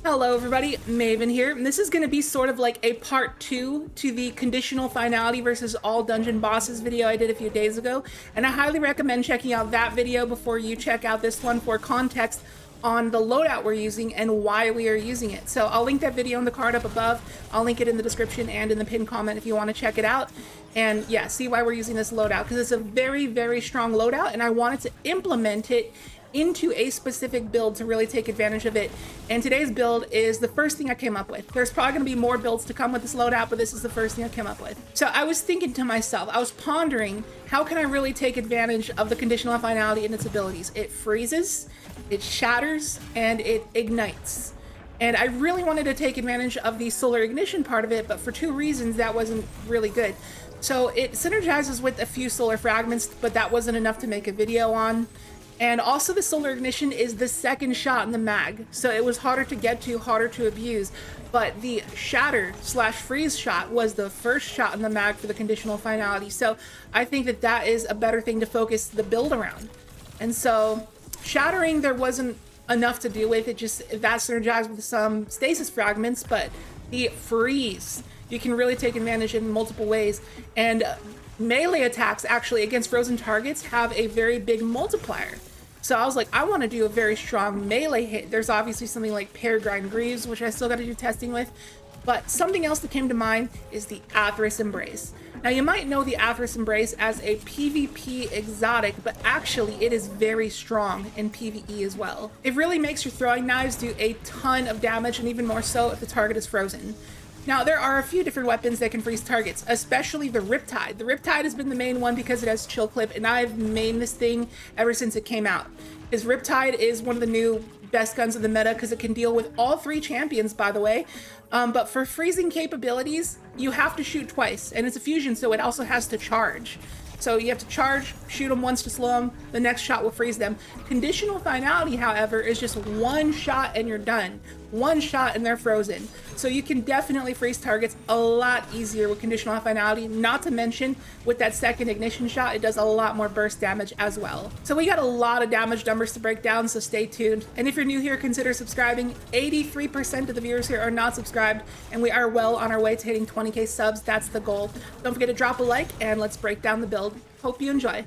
Hello everybody, Maven here, and this is going to be sort of like a part 2 to the Conditional Finality versus all dungeon bosses video I did a few days ago, and I highly recommend checking out that video before you check out this one for context on the loadout we're using and why we are using it. So I'll link that video in the card up above, I'll link it in the description and in the pinned comment if you want to check it out, and yeah, see why we're using this loadout, because it's a very, very strong loadout, and I wanted to implement it into a specific build to really take advantage of it. And today's build is the first thing I came up with. There's probably gonna be more builds to come with this loadout, but this is the first thing I came up with. So I was thinking to myself, I was pondering, how can I really take advantage of the Conditional Finality and its abilities? It freezes, it shatters, and it ignites. And I really wanted to take advantage of the solar ignition part of it, but for two reasons that wasn't really good. So it synergizes with a few solar fragments, but that wasn't enough to make a video on. And also the solar ignition is the second shot in the mag, so it was harder to get to, harder to abuse. But the shatter slash freeze shot was the first shot in the mag for the Conditional Finality. So I think that that is a better thing to focus the build around. And so shattering, there wasn't enough to do with it, just that synergized with some stasis fragments, but the freeze, you can really take advantage in multiple ways. And melee attacks actually against frozen targets have a very big multiplier. So I was like, I want to do a very strong melee hit. There's obviously something like Peregrine Greaves, which I still got to do testing with, but something else that came to mind is the Athrys Embrace. Now you might know the Athrys Embrace as a PvP exotic, but actually it is very strong in PvE as well. It really makes your throwing knives do a ton of damage, and even more so if the target is frozen. Now, there are a few different weapons that can freeze targets, especially the Riptide. The Riptide has been the main one because it has chill clip, and I've mained this thing ever since it came out. Because Riptide is one of the new best guns in the meta because it can deal with all three champions, by the way. But for freezing capabilities, you have to shoot twice, and it's a fusion, so it also has to charge. So you have to charge, shoot them once to slow them, the next shot will freeze them. Conditional Finality, however, is just one shot and you're done. One shot and they're frozen. So you can definitely freeze targets a lot easier with Conditional Finality, not to mention with that second ignition shot, it does a lot more burst damage as well. So we got a lot of damage numbers to break down, so stay tuned. And if you're new here, consider subscribing. 83% of the viewers here are not subscribed, and we are well on our way to hitting 20k subs. That's the goal. Don't forget to drop a like, and let's break down the build. Hope you enjoy.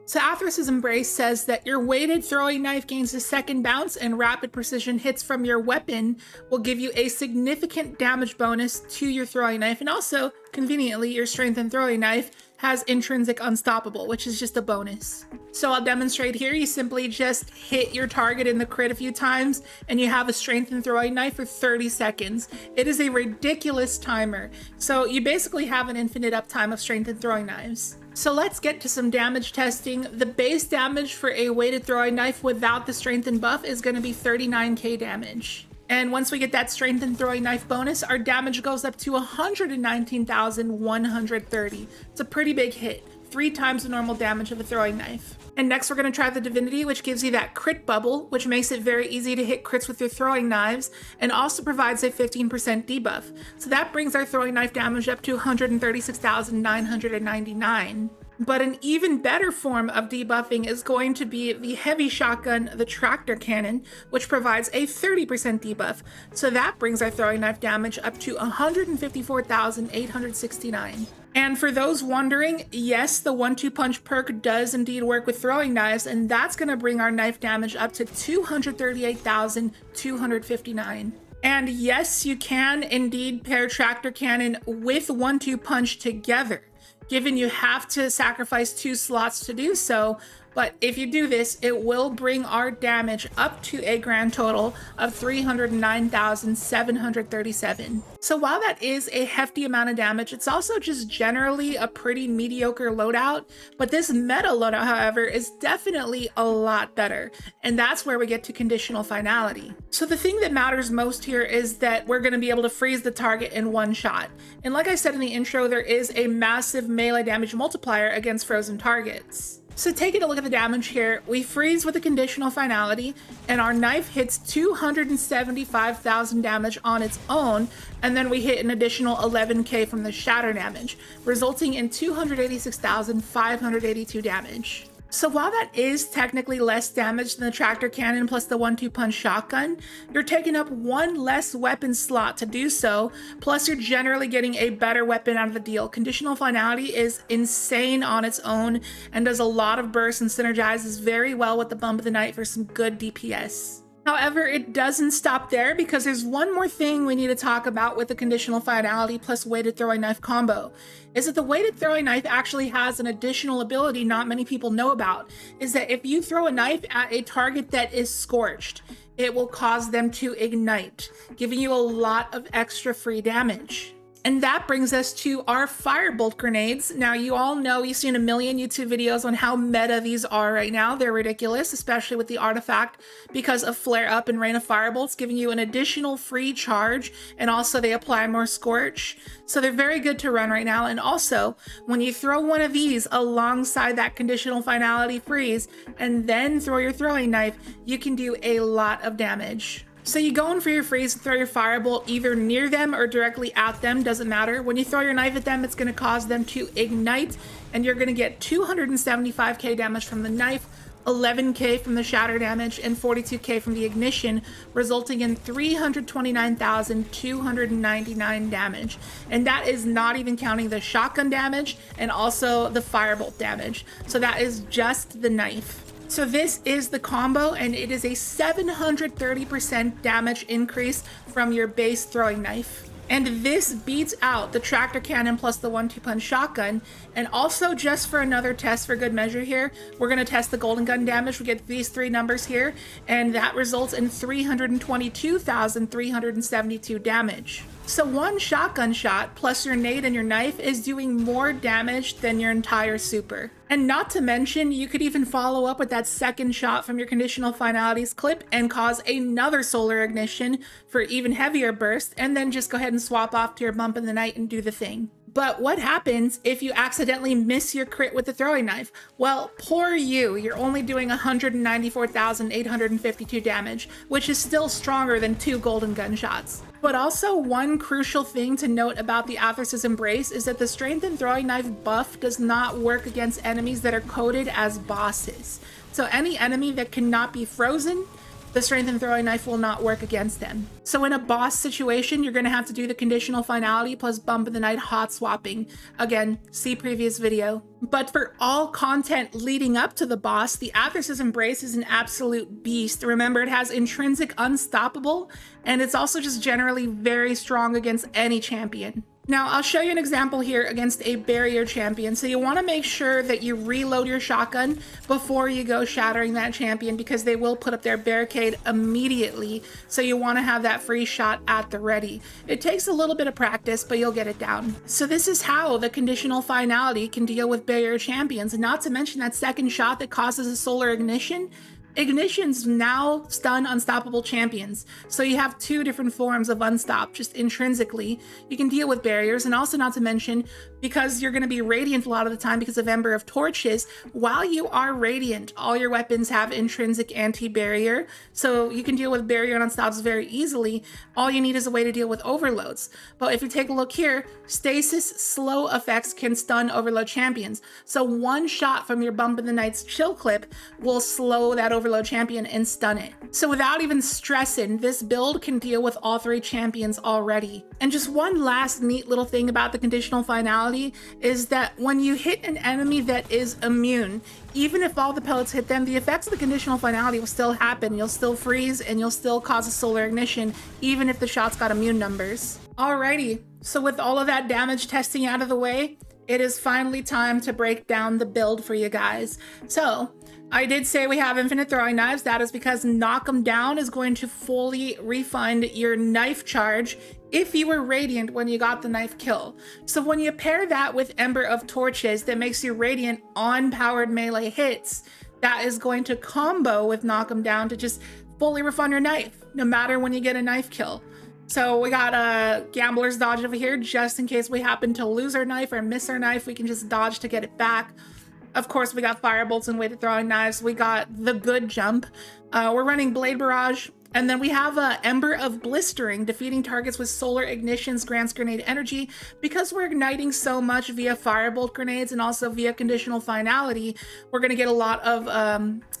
So Athrys' Embrace says that your weighted throwing knife gains a second bounce, and rapid precision hits from your weapon will give you a significant damage bonus to your throwing knife, and also, conveniently, your strengthened throwing knife has intrinsic unstoppable, which is just a bonus. So I'll demonstrate here. You simply just hit your target in the crit a few times and you have a strengthened throwing knife for 30 seconds. It is a ridiculous timer. So you basically have an infinite uptime of strengthened throwing knives. So let's get to some damage testing. The base damage for a weighted throwing knife without the strengthened buff is going to be 39k damage. And once we get that strengthened throwing knife bonus, our damage goes up to 119,130. It's a pretty big hit, 3 times the normal damage of a throwing knife. And next we're going to try the Divinity, which gives you that crit bubble, which makes it very easy to hit crits with your throwing knives, and also provides a 15% debuff. So that brings our throwing knife damage up to 136,999. But an even better form of debuffing is going to be the heavy shotgun, the tractor cannon, which provides a 30% debuff. So that brings our throwing knife damage up to 154,869. And for those wondering, yes, the 1-2 punch perk does indeed work with throwing knives, and that's going to bring our knife damage up to 238,259. And yes, you can indeed pair tractor cannon with 1-2 punch together, given you have to sacrifice 2 slots to do so. But if you do this, it will bring our damage up to a grand total of 309,737. So while that is a hefty amount of damage, it's also just generally a pretty mediocre loadout. But this meta loadout, however, is definitely a lot better. And that's where we get to Conditional Finality. So the thing that matters most here is that we're going to be able to freeze the target in one shot. And like I said in the intro, there is a massive melee damage multiplier against frozen targets. So taking a look at the damage here, we freeze with a Conditional Finality, and our knife hits 275,000 damage on its own, and then we hit an additional 11k from the shatter damage, resulting in 286,582 damage. So while that is technically less damage than the tractor cannon plus the 1-2 punch shotgun, you're taking up one less weapon slot to do so, plus you're generally getting a better weapon out of the deal. Conditional Finality is insane on its own and does a lot of bursts and synergizes very well with the Bump of the Night for some good DPS. However, it doesn't stop there because there's one more thing we need to talk about with the Conditional Finality plus weighted throwing knife combo, is that the weighted throwing knife actually has an additional ability not many people know about, is that if you throw a knife at a target that is scorched, it will cause them to ignite, giving you a lot of extra free damage. And that brings us to our firebolt grenades. Now, you all know, you've seen a million YouTube videos on how meta these are right now. They're ridiculous, especially with the artifact, because of flare up and rain of firebolts, giving you an additional free charge, and also they apply more scorch. So they're very good to run right now. And also, when you throw one of these alongside that Conditional Finality freeze, and then throw your throwing knife, you can do a lot of damage. So you go in for your freeze and throw your firebolt either near them or directly at them, doesn't matter. When you throw your knife at them, it's going to cause them to ignite, and you're going to get 275k damage from the knife, 11k from the shatter damage, and 42k from the ignition, resulting in 329,299 damage. And that is not even counting the shotgun damage and also the firebolt damage. So that is just the knife. So this is the combo, and it is a 730% damage increase from your base throwing knife. And this beats out the tractor cannon plus the 1-2 punch shotgun. And also, just for another test for good measure here, we're going to test the golden gun damage. We get these three numbers here, and that results in 322,372 damage. So one shotgun shot plus your nade and your knife is doing more damage than your entire super. And not to mention, you could even follow up with that second shot from your Conditional Finalities clip and cause another solar ignition for even heavier burst, and then just go ahead and swap off to your Bump in the Night and do the thing. But what happens if you accidentally miss your crit with the throwing knife? Well, poor you, you're only doing 194,852 damage, which is still stronger than 2 golden gunshots. But also, one crucial thing to note about the Athrys' Embrace is that the strength and throwing knife buff does not work against enemies that are coded as bosses. So any enemy that cannot be frozen, the strength and throwing knife will not work against them. So in a boss situation, you're going to have to do the Conditional Finality plus Bump of the Night hot swapping. Again, see previous video. But for all content leading up to the boss, the Athrys' Embrace is an absolute beast. Remember, it has intrinsic unstoppable, and it's also just generally very strong against any champion. Now, I'll show you an example here against a barrier champion. So you want to make sure that you reload your shotgun before you go shattering that champion, because they will put up their barricade immediately. So you want to have that free shot at the ready. It takes a little bit of practice, but you'll get it down. So this is how the Conditional Finality can deal with barrier champions, and not to mention that second shot that causes a solar ignition. Ignitions now stun unstoppable champions, so you have two different forms of unstop just intrinsically. You can deal with barriers, and also not to mention, because you're going to be radiant a lot of the time because of Ember of Torches, while you are radiant, all your weapons have intrinsic anti-barrier, so you can deal with barrier and unstops very easily. All you need is a way to deal with overloads. But if you take a look here, stasis slow effects can stun overload champions, so one shot from your Bump in the Night's chill clip will slow that overload champion and stun it. So without even stressing, this build can deal with all three champions already. And just one last neat little thing about the Conditional Finality is that when you hit an enemy that is immune, even if all the pellets hit them, the effects of the Conditional Finality will still happen. You'll still freeze and you'll still cause a solar ignition, even if the shot's got immune numbers. Alrighty, so with all of that damage testing out of the way, it is finally time to break down the build for you guys. So, I did say we have infinite throwing knives. That is because knock 'em down is going to fully refund your knife charge if you were radiant when you got the knife kill. So when you pair that with Ember of Torches that makes you radiant on powered melee hits, that is going to combo with knock 'em down to just fully refund your knife, no matter when you get a knife kill. So we got a Gambler's Dodge over here, just in case we happen to lose our knife or miss our knife, we can just dodge to get it back. Of course, we got Firebolts and weighted throwing knives. We got the good jump. We're running Blade Barrage. And then we have Ember of Blistering. Defeating targets with solar ignitions grants grenade energy. Because we're igniting so much via Firebolt grenades and also via Conditional Finality, we're going to get a lot of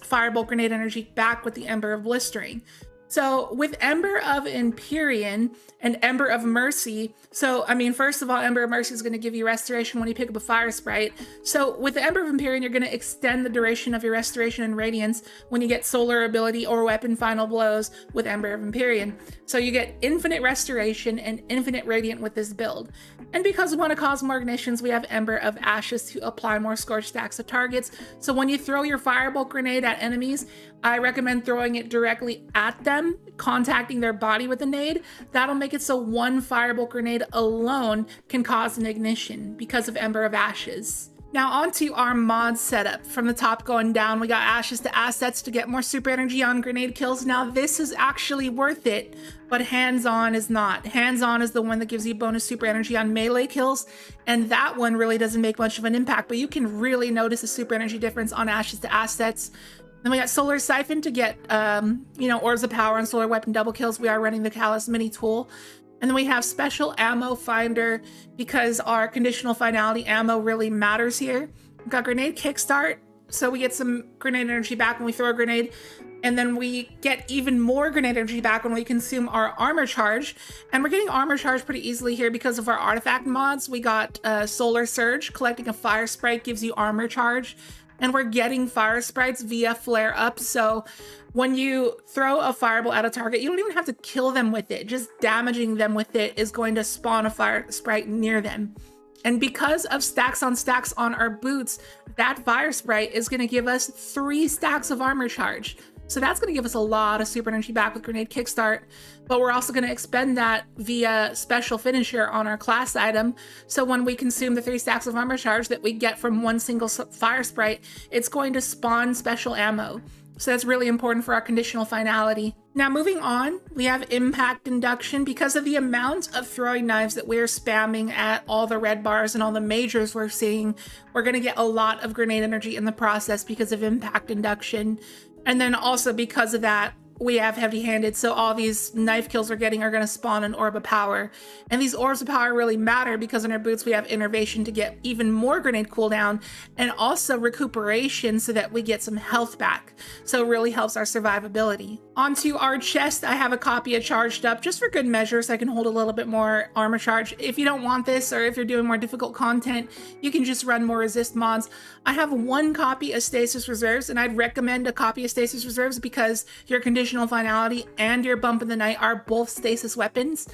Firebolt grenade energy back with the Ember of Blistering. So with Ember of Empyrean and Ember of Mercy, so I mean, first of all, Ember of Mercy is going to give you restoration when you pick up a fire sprite. So with the Ember of Empyrean, you're going to extend the duration of your restoration and radiance when you get solar ability or weapon final blows with Ember of Empyrean. So you get infinite restoration and infinite radiant with this build. And because we want to cause more ignitions, we have Ember of Ashes to apply more scorch stacks to targets. So when you throw your Firebolt grenade at enemies, I recommend throwing it directly at them, contacting their body with a nade. That'll make it so one Firebolt grenade alone can cause an ignition because of Ember of Ashes. Now onto our mod setup. From the top going down, we got Ashes to Assets to get more super energy on grenade kills. Now this is actually worth it, but hands-on is not. Hands-on is the one that gives you bonus super energy on melee kills, and that one really doesn't make much of an impact, but you can really notice a super energy difference on Ashes to Assets. Then we got Solar Siphon to get, Orbs of Power and Solar Weapon double kills. We are running the Callus mini tool. And then we have Special Ammo Finder because our Conditional Finality ammo really matters here. We've got Grenade Kickstart, so we get some grenade energy back when we throw a grenade. And then we get even more grenade energy back when we consume our Armor Charge. And we're getting Armor Charge pretty easily here because of our artifact mods. We got Solar Surge. Collecting a Fire Sprite gives you Armor Charge. And we're getting fire sprites via flare up. So when you throw a fireball at a target, you don't even have to kill them with it. Just damaging them with it is going to spawn a fire sprite near them. And because of stacks on our boots, that fire sprite is going to give us 3 stacks of armor charge. So that's going to give us a lot of super energy back with Grenade Kickstart, but we're also going to expend that via Special Finisher on our class item. So when we consume the 3 stacks of armor charge that we get from one single fire sprite, it's going to spawn special ammo. So that's really important for our Conditional Finality. Now moving on, we have Impact Induction. Because of the amount of throwing knives that we're spamming at all the red bars and all the majors we're seeing, we're going to get a lot of grenade energy in the process because of Impact Induction. And then also because of that, we have heavy-handed, so all these knife kills we're getting are going to spawn an Orb of Power. And these Orbs of Power really matter because in our boots we have Innervation to get even more grenade cooldown and also recuperation so that we get some health back. So it really helps our survivability. Onto our chest, I have a copy of Charged Up just for good measure so I can hold a little bit more armor charge. If you don't want this, or if you're doing more difficult content, you can just run more resist mods. I have 1 copy of Stasis Reserves, and I'd recommend a copy of Stasis Reserves because your Conditional Finality and your Bump in the Night are both stasis weapons.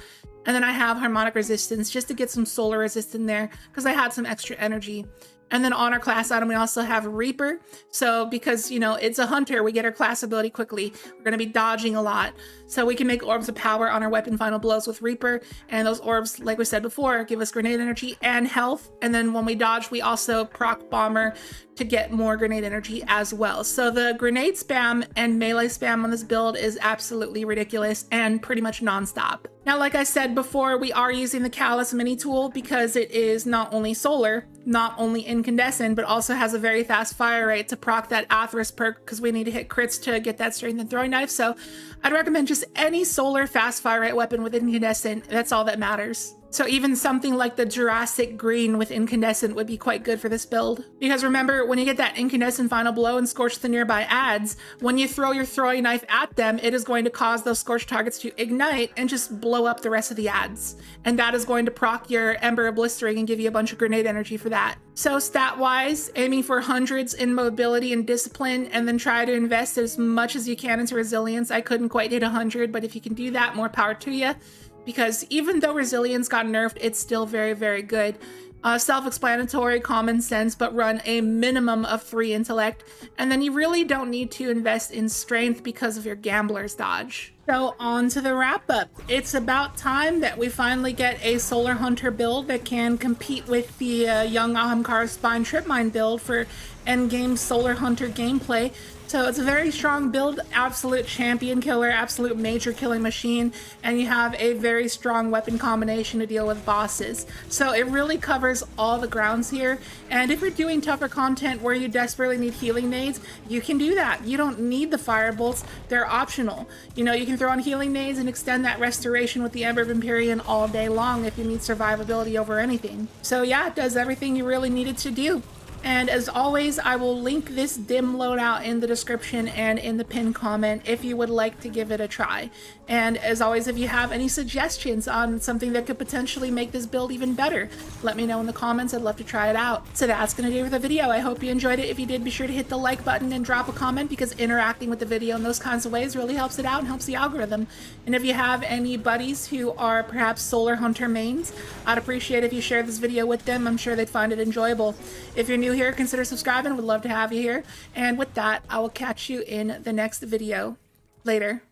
And then I have Harmonic Resistance just to get some solar resist in there because I had some extra energy. And then on our class item, we also have Reaper. So because, it's a hunter, we get our class ability quickly. We're going to be dodging a lot. So we can make Orbs of Power on our weapon final blows with Reaper. And those orbs, like we said before, give us grenade energy and health. And then when we dodge, we also proc Bomber to get more grenade energy as well. So the grenade spam and melee spam on this build is absolutely ridiculous and pretty much nonstop. Now, like I said before, we are using the Callus mini tool because it is not only solar, not only incandescent, but also has a very fast fire rate to proc that Athrys perk because we need to hit crits to get that strength and throwing knife. So I'd recommend just any solar fast fire rate weapon with incandescent. That's all that matters. So even something like the Jurassic Green with Incandescent would be quite good for this build. Because remember, when you get that Incandescent final blow and scorch the nearby adds, when you throw your throwing knife at them, it is going to cause those scorched targets to ignite and just blow up the rest of the adds. And that is going to proc your Ember of Blistering and give you a bunch of grenade energy for that. So stat-wise, aiming for hundreds in mobility and discipline, and then try to invest as much as you can into resilience. I couldn't quite hit 100, but if you can do that, more power to you. Because even though resilience got nerfed, it's still very, very good. Self-explanatory, common sense, but run a minimum of 3 intellect. And then you really don't need to invest in strength because of your gambler's dodge. So on to the wrap up. It's about time that we finally get a Solar Hunter build that can compete with the Young Ahamkar Spine Trip Mine build for endgame Solar Hunter gameplay. So it's a very strong build, absolute champion killer, absolute major killing machine, and you have a very strong weapon combination to deal with bosses. So it really covers covers all the grounds here. And if you're doing tougher content where you desperately need healing nades, you can do that. You don't need the fire bolts, they're optional. You know, you can throw on healing nades and extend that restoration with the Ember of Empyrean all day long if you need survivability over anything. So yeah, it does everything you really needed to do. And as always, I will link this dim loadout in the description and in the pinned comment if you would like to give it a try. And as always, if you have any suggestions on something that could potentially make this build even better, let me know in the comments. I'd love to try it out. So that's going to do it for the video. I hope you enjoyed it. If you did, be sure to hit the like button and drop a comment, because interacting with the video in those kinds of ways really helps it out and helps the algorithm. And if you have any buddies who are perhaps Solar Hunter mains, I'd appreciate if you share this video with them. I'm sure they'd find it enjoyable. If you're new here, consider subscribing. Would love to have you here. And with that, I will catch you in the next video. Later.